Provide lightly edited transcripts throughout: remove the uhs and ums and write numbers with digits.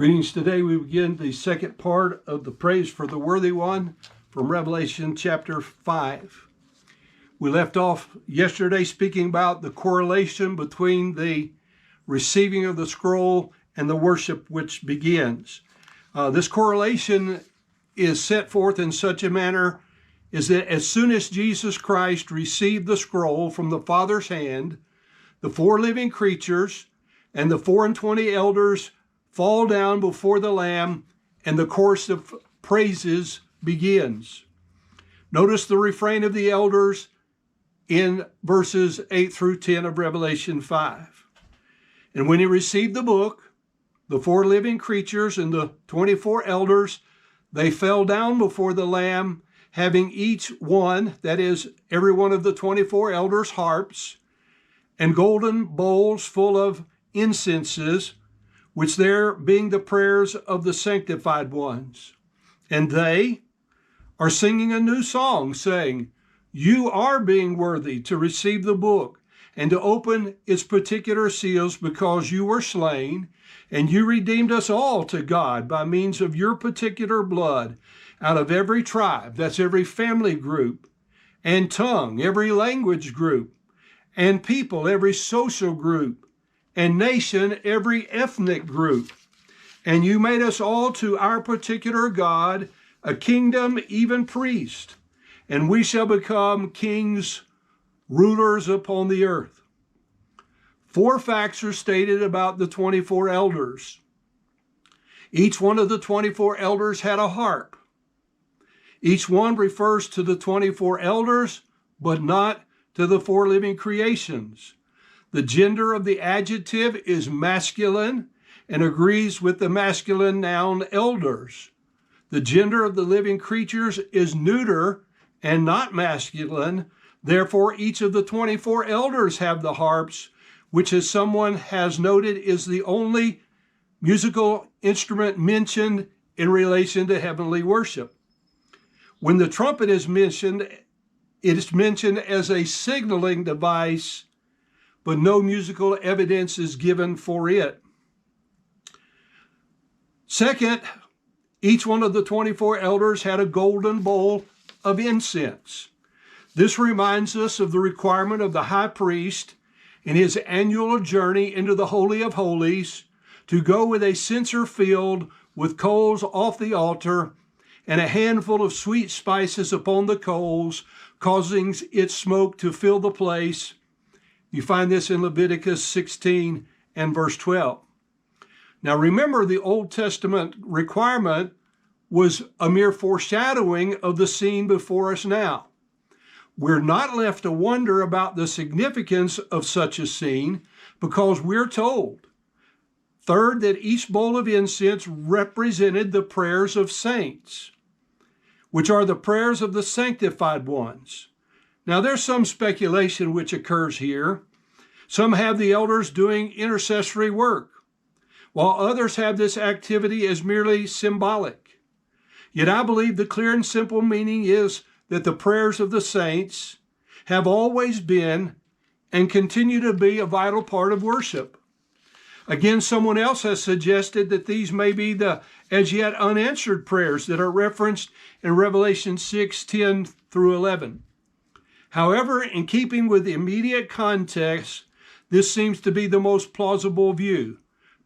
Greetings. Today we begin the second part of the Praise for the Worthy One from Revelation chapter 5. We left off yesterday speaking about the correlation between the receiving of the scroll and the worship which begins. This correlation is set forth in such a manner is that as soon as Jesus Christ received the scroll from the Father's hand, the four living creatures and the 24 elders fall down before the Lamb, and the chorus of praises begins. Notice the refrain of the elders in verses 8 through 10 of Revelation 5. And when he received the book, the four living creatures and the 24 elders, they fell down before the Lamb, having each one, that is, every one of the 24 elders, harps, and golden bowls full of incenses, which there being the prayers of the sanctified ones. And they are singing a new song, saying, "You are being worthy to receive the book and to open its particular seals, because you were slain, and you redeemed us all to God by means of your particular blood, out of every tribe," that's every family group, "and tongue," every language group, "and people," every social group, "and nation," every ethnic group. "And you made us all to our particular God, a kingdom, even priest, and we shall become kings, rulers upon the earth." Four facts are stated about the 24 elders. Each one of the 24 elders had a harp. Each one refers to the 24 elders, but not to the four living creations. The gender of the adjective is masculine and agrees with the masculine noun elders. The gender of the living creatures is neuter and not masculine. Therefore, each of the 24 elders have the harps, which, as someone has noted, is the only musical instrument mentioned in relation to heavenly worship. When the trumpet is mentioned, it is mentioned as a signaling device, but no musical evidence is given for it. Second, each one of the 24 elders had a golden bowl of incense. This reminds us of the requirement of the high priest in his annual journey into the Holy of Holies to go with a censer filled with coals off the altar and a handful of sweet spices upon the coals, causing its smoke to fill the place. You find this in Leviticus 16 and verse 12. Now remember, the Old Testament requirement was a mere foreshadowing of the scene before us now. We're not left to wonder about the significance of such a scene, because we're told, third, that each bowl of incense represented the prayers of saints, which are the prayers of the sanctified ones. Now, there's some speculation which occurs here. Some have the elders doing intercessory work, while others have this activity as merely symbolic. Yet I believe the clear and simple meaning is that the prayers of the saints have always been and continue to be a vital part of worship. Again, someone else has suggested that these may be the as yet unanswered prayers that are referenced in Revelation 6:10 through 11. However, in keeping with the immediate context, this seems to be the most plausible view.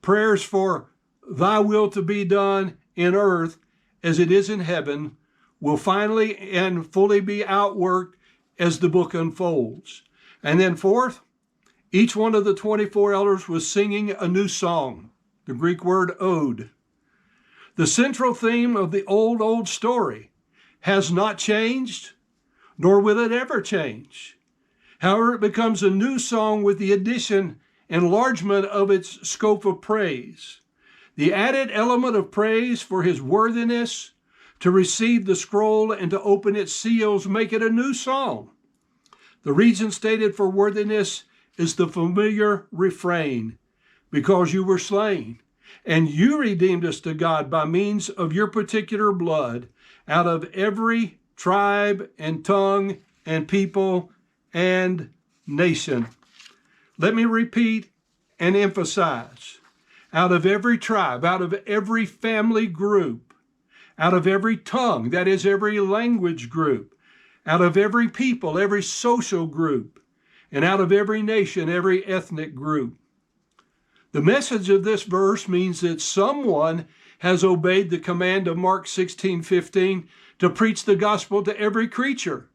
Prayers for "thy will to be done in earth as it is in heaven" will finally and fully be outworked as the book unfolds. And then fourth, each one of the 24 elders was singing a new song, the Greek word ode. The central theme of the old story has not changed, nor will it ever change. However, it becomes a new song with the addition, enlargement of its scope of praise. The added element of praise for his worthiness to receive the scroll and to open its seals make it a new song. The reason stated for worthiness is the familiar refrain, "Because you were slain, and you redeemed us to God by means of your particular blood, out of every tribe and tongue and people and nation." Let me repeat and emphasize. out of every tribe, out of every family group, out of every tongue, that is every language group, out of every people, every social group, and out of every nation, every ethnic group. The message of this verse means that someone has obeyed the command of Mark 16:15 to preach the gospel to every creature,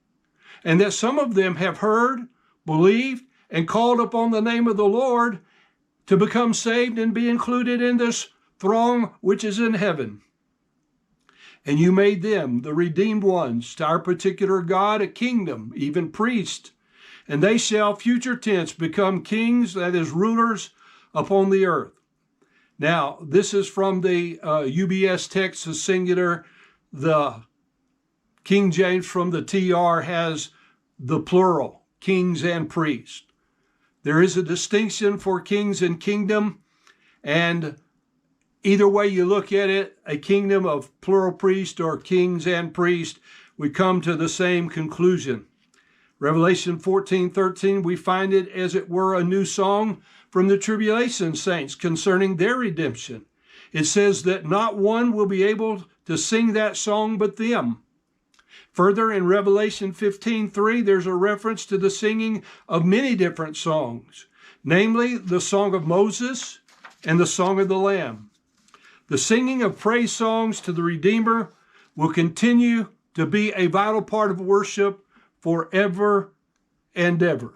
and that some of them have heard, believed, and called upon the name of the Lord to become saved and be included in this throng which is in heaven. And you made them, the redeemed ones, to our particular God, a kingdom, even priests, and they shall, future tense, become kings, that is, rulers upon the earth. Now, this is from the UBS text, the singular. The King James from the TR has the plural, kings and priests. There is a distinction for kings and kingdom, and either way you look at it, a kingdom of plural priests or kings and priests, we come to the same conclusion. Revelation 14:13, we find it as it were a new song from the tribulation saints concerning their redemption. It says that not one will be able to sing that song but them. Further, in Revelation 15:3, there's a reference to the singing of many different songs, namely the Song of Moses and the Song of the Lamb. The singing of praise songs to the Redeemer will continue to be a vital part of worship forever and ever.